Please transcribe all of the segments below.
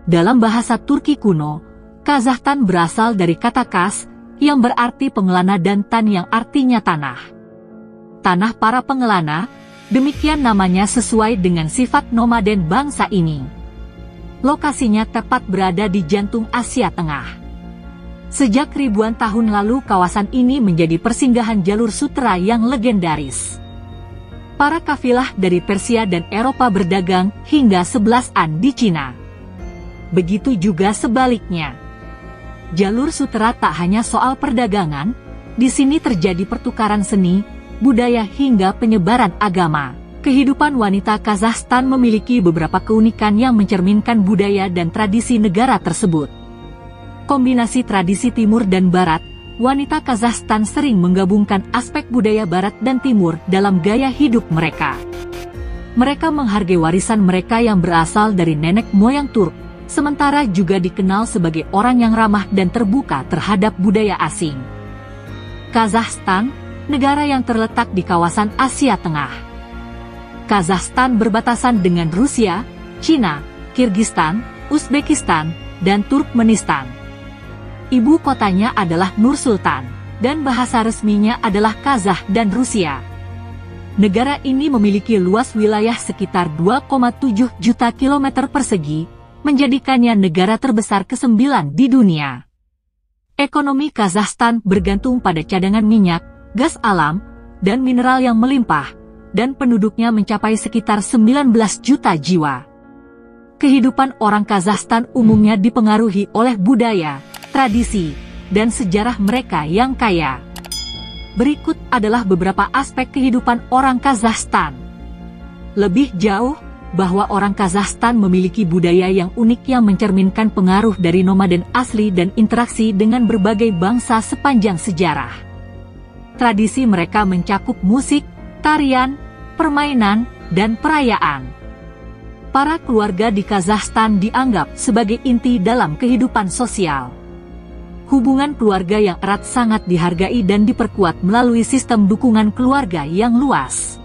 Dalam bahasa Turki kuno, Kazakhstan berasal dari kata Kaz, yang berarti pengelana, dan Tan yang artinya tanah. Tanah para pengelana, demikian namanya sesuai dengan sifat nomaden bangsa ini. Lokasinya tepat berada di jantung Asia Tengah. Sejak ribuan tahun lalu kawasan ini menjadi persinggahan jalur sutera yang legendaris. Para kafilah dari Persia dan Eropa berdagang hingga 11-an di Cina. Begitu juga sebaliknya. Jalur sutera tak hanya soal perdagangan, di sini terjadi pertukaran seni, budaya hingga penyebaran agama. Kehidupan wanita Kazakhstan memiliki beberapa keunikan yang mencerminkan budaya dan tradisi negara tersebut. Kombinasi tradisi timur dan barat, wanita Kazakhstan sering menggabungkan aspek budaya barat dan timur dalam gaya hidup mereka. Mereka menghargai warisan mereka yang berasal dari nenek moyang Turk, sementara juga dikenal sebagai orang yang ramah dan terbuka terhadap budaya asing. Kazakhstan, negara yang terletak di kawasan Asia Tengah. Kazakhstan berbatasan dengan Rusia, Cina, Kirgistan, Uzbekistan, dan Turkmenistan. Ibu kotanya adalah Nur Sultan, dan bahasa resminya adalah Kazakh dan Rusia. Negara ini memiliki luas wilayah sekitar 2,7 juta kilometer persegi, menjadikannya negara terbesar ke-9 di dunia. Ekonomi Kazakhstan bergantung pada cadangan minyak, gas alam, dan mineral yang melimpah, dan penduduknya mencapai sekitar 19 juta jiwa. Kehidupan orang Kazakhstan umumnya dipengaruhi oleh budaya, tradisi, dan sejarah mereka yang kaya. Berikut adalah beberapa aspek kehidupan orang Kazakhstan. Lebih jauh, bahwa orang Kazakhstan memiliki budaya yang unik yang mencerminkan pengaruh dari nomaden asli dan interaksi dengan berbagai bangsa sepanjang sejarah. Tradisi mereka mencakup musik, tarian, permainan, dan perayaan. Para keluarga di Kazakhstan dianggap sebagai inti dalam kehidupan sosial. Hubungan keluarga yang erat sangat dihargai dan diperkuat melalui sistem dukungan keluarga yang luas.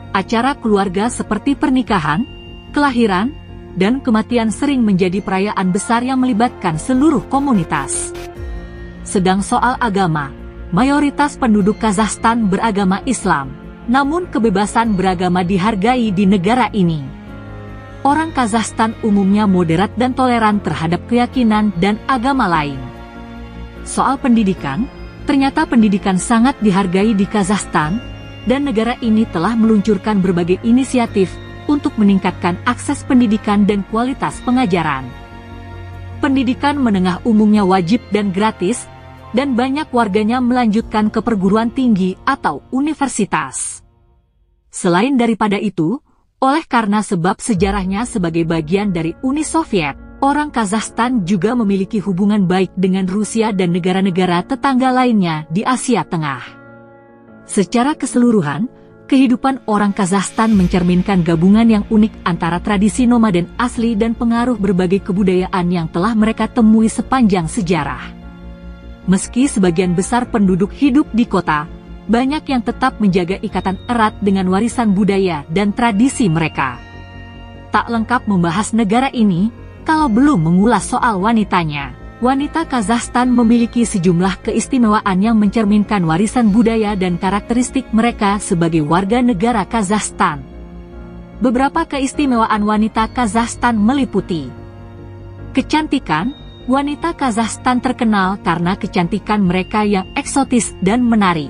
Acara keluarga seperti pernikahan, kelahiran, dan kematian sering menjadi perayaan besar yang melibatkan seluruh komunitas. Sedang soal agama, mayoritas penduduk Kazakhstan beragama Islam, namun kebebasan beragama dihargai di negara ini. Orang Kazakhstan umumnya moderat dan toleran terhadap keyakinan dan agama lain. Soal pendidikan, ternyata pendidikan sangat dihargai di Kazakhstan, dan negara ini telah meluncurkan berbagai inisiatif untuk meningkatkan akses pendidikan dan kualitas pengajaran. Pendidikan menengah umumnya wajib dan gratis, dan banyak warganya melanjutkan ke perguruan tinggi atau universitas. Selain daripada itu, oleh karena sebab sejarahnya sebagai bagian dari Uni Soviet, orang Kazakhstan juga memiliki hubungan baik dengan Rusia dan negara-negara tetangga lainnya di Asia Tengah. Secara keseluruhan, kehidupan orang Kazakhstan mencerminkan gabungan yang unik antara tradisi nomaden asli dan pengaruh berbagai kebudayaan yang telah mereka temui sepanjang sejarah. Meski sebagian besar penduduk hidup di kota, banyak yang tetap menjaga ikatan erat dengan warisan budaya dan tradisi mereka. Tak lengkap membahas negara ini, kalau belum mengulas soal wanitanya. Wanita Kazakhstan memiliki sejumlah keistimewaan yang mencerminkan warisan budaya dan karakteristik mereka sebagai warga negara Kazakhstan. Beberapa keistimewaan wanita Kazakhstan meliputi: kecantikan. Wanita Kazakhstan terkenal karena kecantikan mereka yang eksotis dan menarik.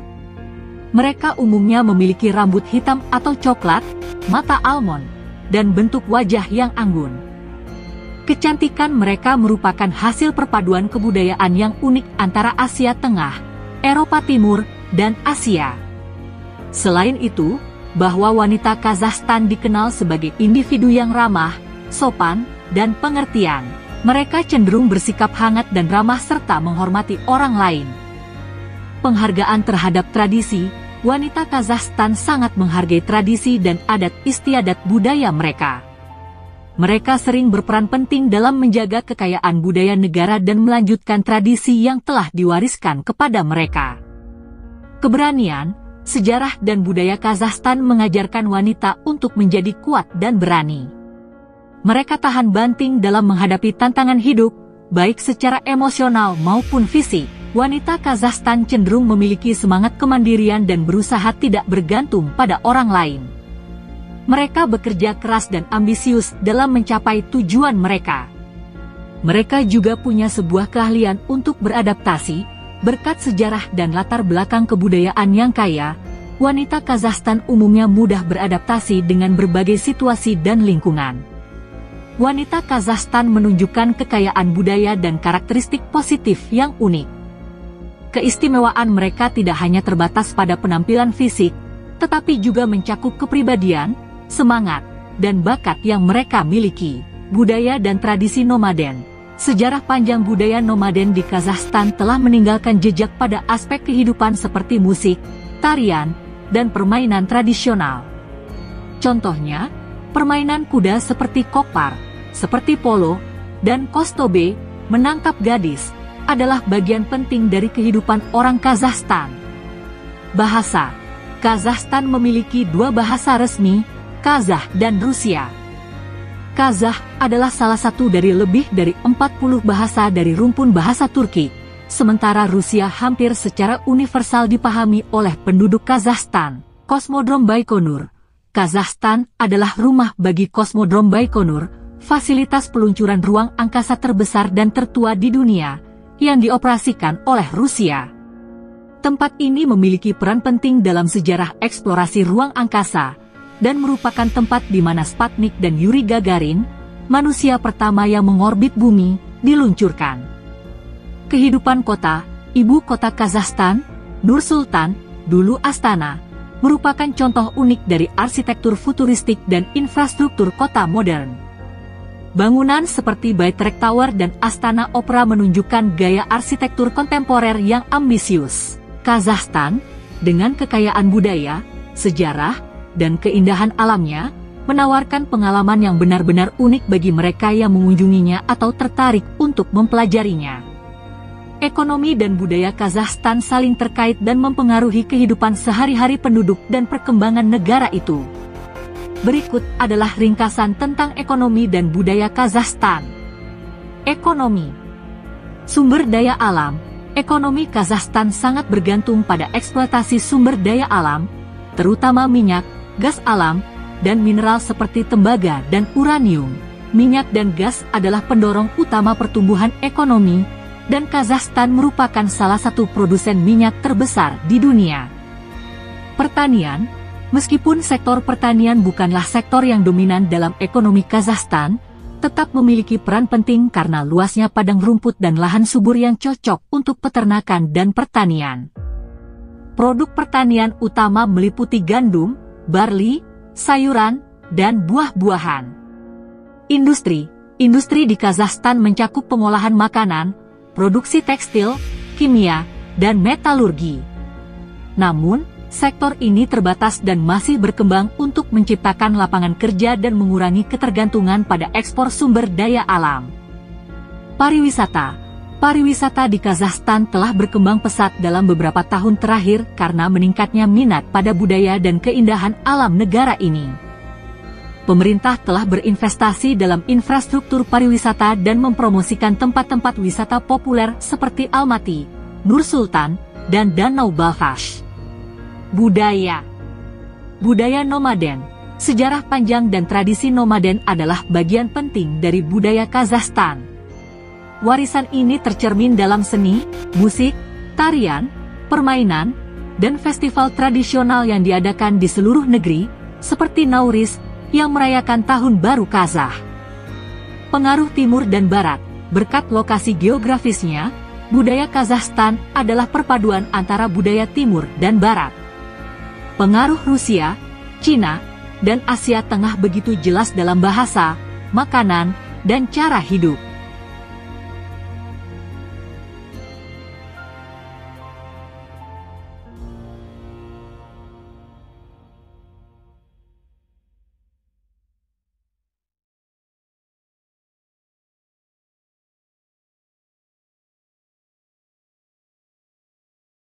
Mereka umumnya memiliki rambut hitam atau coklat, mata almond, dan bentuk wajah yang anggun. Kecantikan mereka merupakan hasil perpaduan kebudayaan yang unik antara Asia Tengah, Eropa Timur, dan Asia. Selain itu, bahwa wanita Kazakhstan dikenal sebagai individu yang ramah, sopan, dan pengertian. Mereka cenderung bersikap hangat dan ramah serta menghormati orang lain. Penghargaan terhadap tradisi, wanita Kazakhstan sangat menghargai tradisi dan adat istiadat budaya mereka. Mereka sering berperan penting dalam menjaga kekayaan budaya negara dan melanjutkan tradisi yang telah diwariskan kepada mereka. Keberanian, sejarah dan budaya Kazakhstan mengajarkan wanita untuk menjadi kuat dan berani. Mereka tahan banting dalam menghadapi tantangan hidup, baik secara emosional maupun fisik. Wanita Kazakhstan cenderung memiliki semangat kemandirian dan berusaha tidak bergantung pada orang lain. Mereka bekerja keras dan ambisius dalam mencapai tujuan mereka. Mereka juga punya sebuah keahlian untuk beradaptasi. Berkat sejarah dan latar belakang kebudayaan yang kaya, wanita Kazakhstan umumnya mudah beradaptasi dengan berbagai situasi dan lingkungan. Wanita Kazakhstan menunjukkan kekayaan budaya dan karakteristik positif yang unik. Keistimewaan mereka tidak hanya terbatas pada penampilan fisik, tetapi juga mencakup kepribadian, semangat, dan bakat yang mereka miliki. Budaya dan tradisi nomaden. Sejarah panjang budaya nomaden di Kazakhstan telah meninggalkan jejak pada aspek kehidupan seperti musik, tarian, dan permainan tradisional. Contohnya, permainan kuda seperti kokpar, seperti polo, dan kostobe, menangkap gadis, adalah bagian penting dari kehidupan orang Kazakhstan. Bahasa. Kazakhstan memiliki dua bahasa resmi, Kazakh dan Rusia. Kazakh adalah salah satu dari lebih dari 40 bahasa dari rumpun bahasa Turki, sementara Rusia hampir secara universal dipahami oleh penduduk Kazakhstan. Kosmodrom Baikonur. Kazakhstan adalah rumah bagi Kosmodrom Baikonur, fasilitas peluncuran ruang angkasa terbesar dan tertua di dunia, yang dioperasikan oleh Rusia. Tempat ini memiliki peran penting dalam sejarah eksplorasi ruang angkasa, dan merupakan tempat di mana Sputnik dan Yuri Gagarin, manusia pertama yang mengorbit bumi, diluncurkan. Kehidupan kota, ibu kota Kazakhstan, Nur Sultan, dulu Astana, merupakan contoh unik dari arsitektur futuristik dan infrastruktur kota modern. Bangunan seperti Baytrek Tower dan Astana Opera menunjukkan gaya arsitektur kontemporer yang ambisius. Kazakhstan, dengan kekayaan budaya, sejarah, dan keindahan alamnya, menawarkan pengalaman yang benar-benar unik bagi mereka yang mengunjunginya atau tertarik untuk mempelajarinya. Ekonomi dan budaya Kazakhstan saling terkait dan mempengaruhi kehidupan sehari-hari penduduk dan perkembangan negara itu. Berikut adalah ringkasan tentang ekonomi dan budaya Kazakhstan. Ekonomi. Sumber daya alam. Ekonomi Kazakhstan sangat bergantung pada eksploitasi sumber daya alam, terutama minyak, gas alam, dan mineral seperti tembaga dan uranium. Minyak dan gas adalah pendorong utama pertumbuhan ekonomi, dan Kazakhstan merupakan salah satu produsen minyak terbesar di dunia. Pertanian. Meskipun sektor pertanian bukanlah sektor yang dominan dalam ekonomi Kazakhstan, tetap memiliki peran penting karena luasnya padang rumput dan lahan subur yang cocok untuk peternakan dan pertanian. Produk pertanian utama meliputi gandum, barli, sayuran, dan buah-buahan. Industri. Industri di Kazakhstan mencakup pengolahan makanan, produksi tekstil, kimia, dan metalurgi. Namun, sektor ini terbatas dan masih berkembang untuk menciptakan lapangan kerja dan mengurangi ketergantungan pada ekspor sumber daya alam. Pariwisata. Pariwisata di Kazakhstan telah berkembang pesat dalam beberapa tahun terakhir karena meningkatnya minat pada budaya dan keindahan alam negara ini. Pemerintah telah berinvestasi dalam infrastruktur pariwisata dan mempromosikan tempat-tempat wisata populer seperti Almaty, Nur Sultan, dan Danau Balkhash. Budaya. Budaya nomaden. Sejarah panjang dan tradisi nomaden adalah bagian penting dari budaya Kazakhstan. Warisan ini tercermin dalam seni, musik, tarian, permainan, dan festival tradisional yang diadakan di seluruh negeri, seperti Nowruz, yang merayakan Tahun Baru Kazakh. Pengaruh Timur dan Barat. Berkat lokasi geografisnya, budaya Kazakhstan adalah perpaduan antara budaya Timur dan Barat. Pengaruh Rusia, Cina, dan Asia Tengah begitu jelas dalam bahasa, makanan, dan cara hidup.